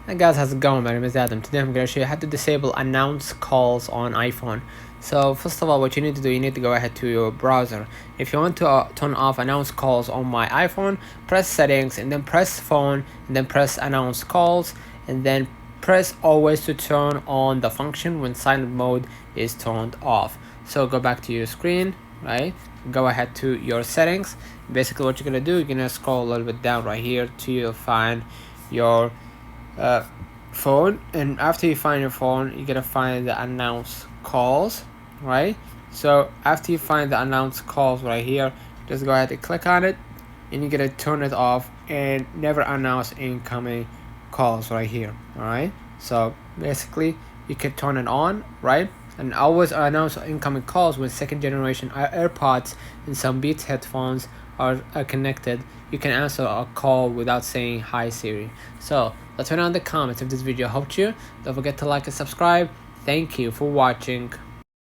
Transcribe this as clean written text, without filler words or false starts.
Hey guys, how's it going? My name is Adam. Today I'm going to show you how to disable announce calls on iPhone. So first of all, what you need to do, you need to go ahead to your browser. If you want to turn off announce calls on my iPhone, press settings and then press phone and then press announce calls and then press always to turn on the function when silent mode is turned off. So go back to your screen, right? Go ahead to your settings. Basically what you're going to do, you're going to scroll a little bit down right here to find your phone, and after you find your phone, you're gonna find the announce calls, right? So after you find the announce calls right here, just go ahead and click on it and you're gonna turn it off and never announce incoming calls right here. All right, so basically you can turn it on, right, and always announce incoming calls with second generation AirPods and some Beats headphones are connected. You can answer a call without saying hi Siri. So let me know in the comments if this video helped you. Don't forget to like and subscribe. Thank you for watching.